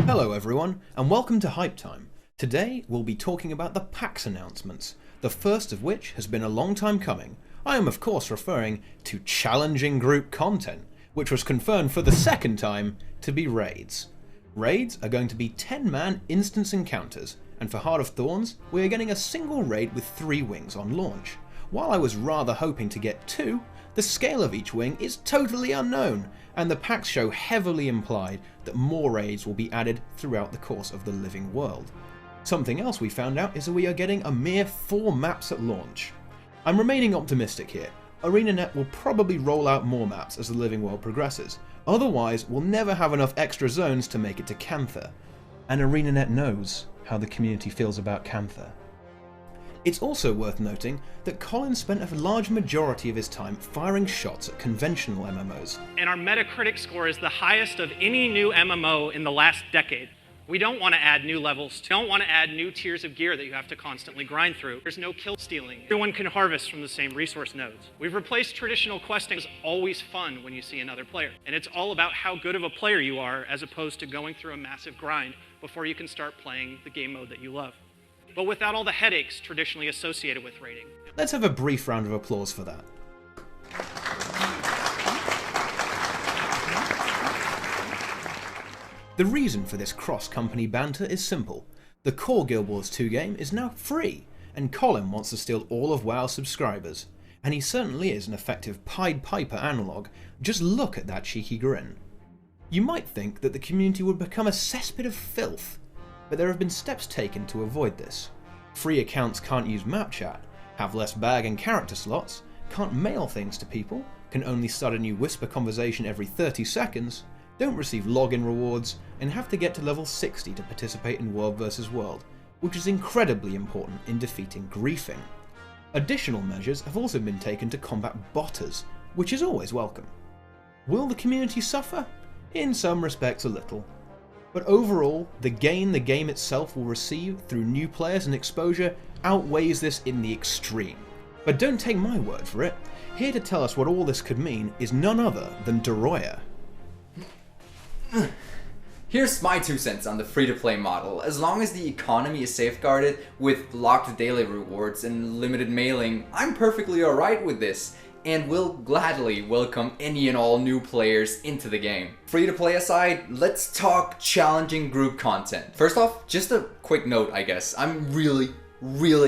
Hello everyone, and welcome to Hype Time. Today we'll be talking about the PAX announcements, the first of which has been a long time coming. I am of course referring to challenging group content, which was confirmed for the second time to be raids. Raids are going to be 10-man instance encounters, and for Heart of Thorns, we are getting a single raid with 3 wings on launch. While I was rather hoping to get 2, the scale of each wing is totally unknown, and the PAX show heavily implied that more raids will be added throughout the course of the living world. Something else we found out is that we are getting a mere 4 maps at launch. I'm remaining optimistic here. ArenaNet will probably roll out more maps as the living world progresses, otherwise we'll never have enough extra zones to make it to Cantha. And ArenaNet knows how the community feels about Cantha. It's also worth noting that Colin spent a large majority of his time firing shots at conventional MMOs. And our Metacritic score is the highest of any new MMO in the last decade. We don't want to add new levels. We don't want to add new tiers of gear that you have to constantly grind through. There's no kill stealing. Everyone can harvest from the same resource nodes. We've replaced traditional questing. It's always fun when you see another player. And it's all about how good of a player you are as opposed to going through a massive grind before you can start playing the game mode that you love. But without all the headaches traditionally associated with raiding. Let's have a brief round of applause for that. The reason for this cross-company banter is simple. The core Guild Wars 2 game is now free, and Colin wants to steal all of WoW's subscribers. And he certainly is an effective Pied Piper analogue. Just look at that cheeky grin. You might think that the community would become a cesspit of filth, but there have been steps taken to avoid this. Free accounts can't use map chat, have less bag and character slots, can't mail things to people, can only start a new whisper conversation every 30 seconds, don't receive login rewards, and have to get to level 60 to participate in World vs World, which is incredibly important in defeating griefing. Additional measures have also been taken to combat botters, which is always welcome. Will the community suffer? In some respects a little. But overall, the gain the game itself will receive through new players and exposure outweighs this in the extreme. But don't take my word for it. Here to tell us what all this could mean is none other than Deroir. Here's my 2 cents on the free-to-play model. As long as the economy is safeguarded with locked daily rewards and limited mailing, I'm perfectly alright with this, and will gladly welcome any and all new players into the game. Free-to-play aside, let's talk challenging group content. First off, just a quick note I guess, I'm really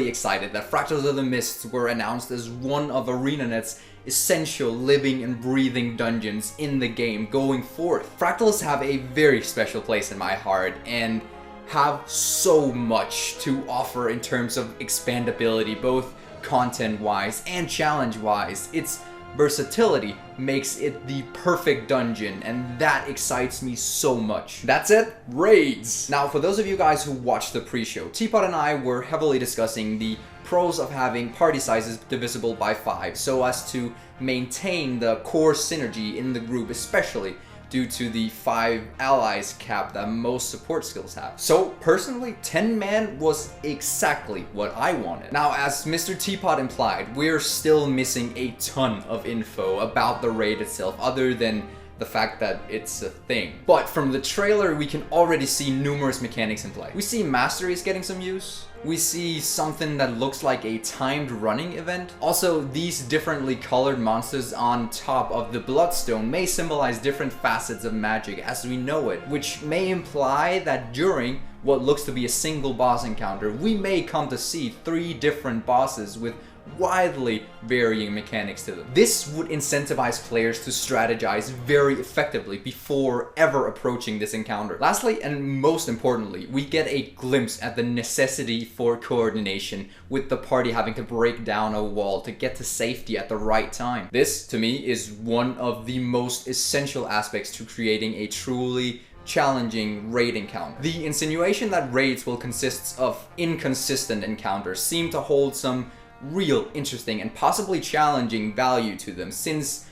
excited that Fractals of the Mists were announced as one of ArenaNet's essential living and breathing dungeons in the game going forth. Fractals have a very special place in my heart and have so much to offer in terms of expandability, both content-wise and challenge-wise. Its versatility makes it the perfect dungeon, and that excites me so much. That's it, raids! Now, for those of you guys who watched the pre-show, Teapot and I were heavily discussing the pros of having party sizes divisible by 5 so as to maintain the core synergy in the group, especially due to the 5 allies cap that most support skills have. So personally, 10-man was exactly what I wanted. Now, as Mr. Teapot implied, we're still missing a ton of info about the raid itself other than the fact that it's a thing. But from the trailer, we can already see numerous mechanics in play. We see masteries getting some use. We see something that looks like a timed running event. Also, these differently colored monsters on top of the bloodstone may symbolize different facets of magic as we know it, which may imply that during what looks to be a single boss encounter, we may come to see 3 different bosses with widely varying mechanics to them. This would incentivize players to strategize very effectively before ever approaching this encounter. Lastly, and most importantly, we get a glimpse at the necessity for coordination, with the party having to break down a wall to get to safety at the right time. This, to me, is one of the most essential aspects to creating a truly challenging raid encounter. The insinuation that raids will consist of inconsistent encounters seem to hold some real interesting and possibly challenging value to them, since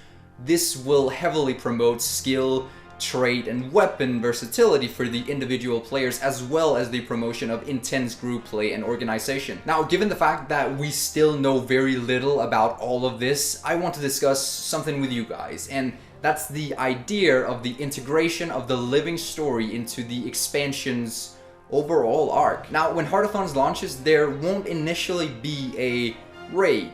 this will heavily promote skill, trait, and weapon versatility for the individual players, as well as the promotion of intense group play and organization. Now, given the fact that we still know very little about all of this, I want to discuss something with you guys, and That's the idea of the integration of the living story into the expansion's overall arc. Now, when Heartathons launches, there won't initially be a raid.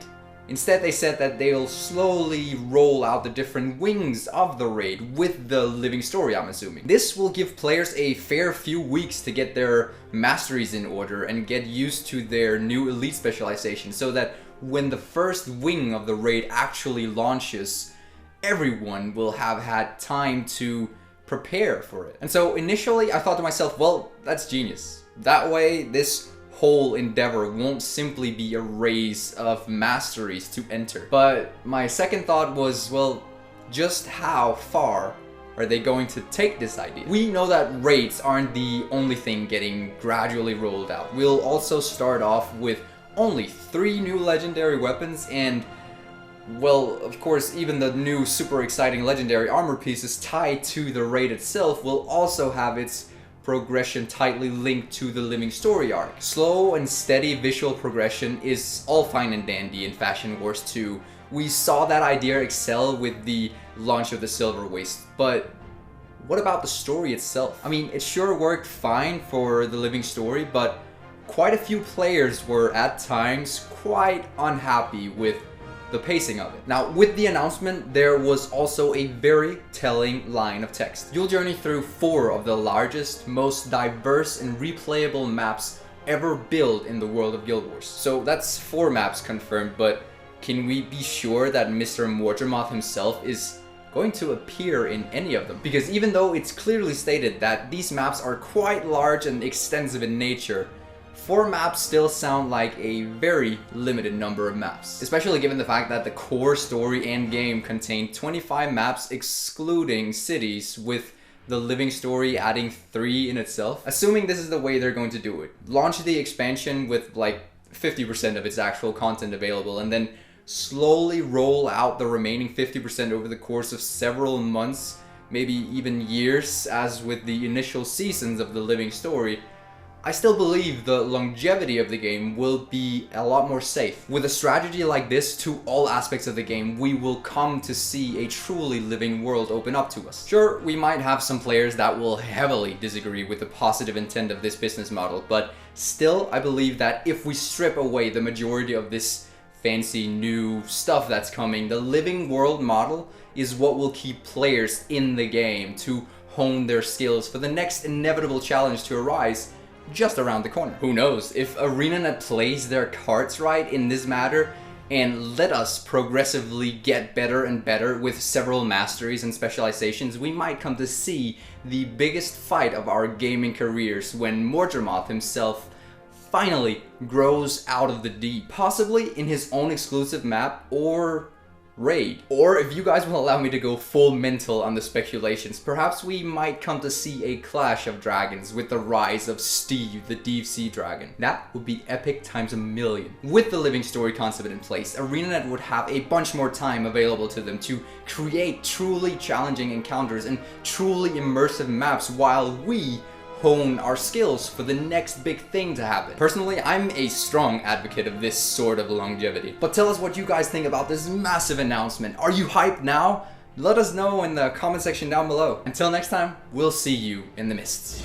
Instead, they said that they'll slowly roll out the different wings of the raid with the living story, I'm assuming. This will give players a fair few weeks to get their masteries in order and get used to their new elite specialization, so that when the first wing of the raid actually launches, everyone will have had time to prepare for it. And so initially I thought to myself, well, that's genius. That way this whole endeavor won't simply be a race of masteries to enter. But my second thought was, well, just how far are they going to take this idea? We know that raids aren't the only thing getting gradually rolled out. We'll also start off with only 3 new legendary weapons and, well, of course, even the new super exciting legendary armor pieces tied to the raid itself will also have its progression tightly linked to the living story arc. Slow and steady visual progression is all fine and dandy in Fashion Wars 2. We saw that idea excel with the launch of the Silver Waste, but what about the story itself? I mean, it sure worked fine for the living story, but quite a few players were at times quite unhappy with the pacing of it. Now, with the announcement, there was also a very telling line of text. You'll journey through 4 of the largest, most diverse and replayable maps ever built in the world of Guild Wars. So that's 4 maps confirmed, but can we be sure that Mr. Morgermoth himself is going to appear in any of them? Because even though it's clearly stated that these maps are quite large and extensive in nature, 4 maps still sound like a very limited number of maps, especially given the fact that the core story and game contain 25 maps excluding cities, with the living story adding 3 in itself. Assuming this is the way they're going to do it, launch the expansion with like 50% of its actual content available and then slowly roll out the remaining 50% over the course of several months, maybe even years, as with the initial seasons of the living story, I still believe the longevity of the game will be a lot more safe. With a strategy like this to all aspects of the game, we will come to see a truly living world open up to us. Sure, we might have some players that will heavily disagree with the positive intent of this business model, but still I believe that if we strip away the majority of this fancy new stuff that's coming, the living world model is what will keep players in the game to hone their skills for the next inevitable challenge to arise just around the corner. Who knows, if ArenaNet plays their cards right in this matter and let us progressively get better and better with several masteries and specializations, we might come to see the biggest fight of our gaming careers when Morgermoth himself finally grows out of the deep, possibly in his own exclusive map or raid. Or if you guys will allow me to go full mental on the speculations, perhaps we might come to see a clash of dragons with the rise of Steve, the Deep Sea Dragon. That would be epic times a million. With the living story concept in place, ArenaNet would have a bunch more time available to them to create truly challenging encounters and truly immersive maps while we hone our skills for the next big thing to happen. Personally, I'm a strong advocate of this sort of longevity. But tell us what you guys think about this massive announcement. Are you hyped now? Let us know in the comment section down below. Until next time, we'll see you in the mists.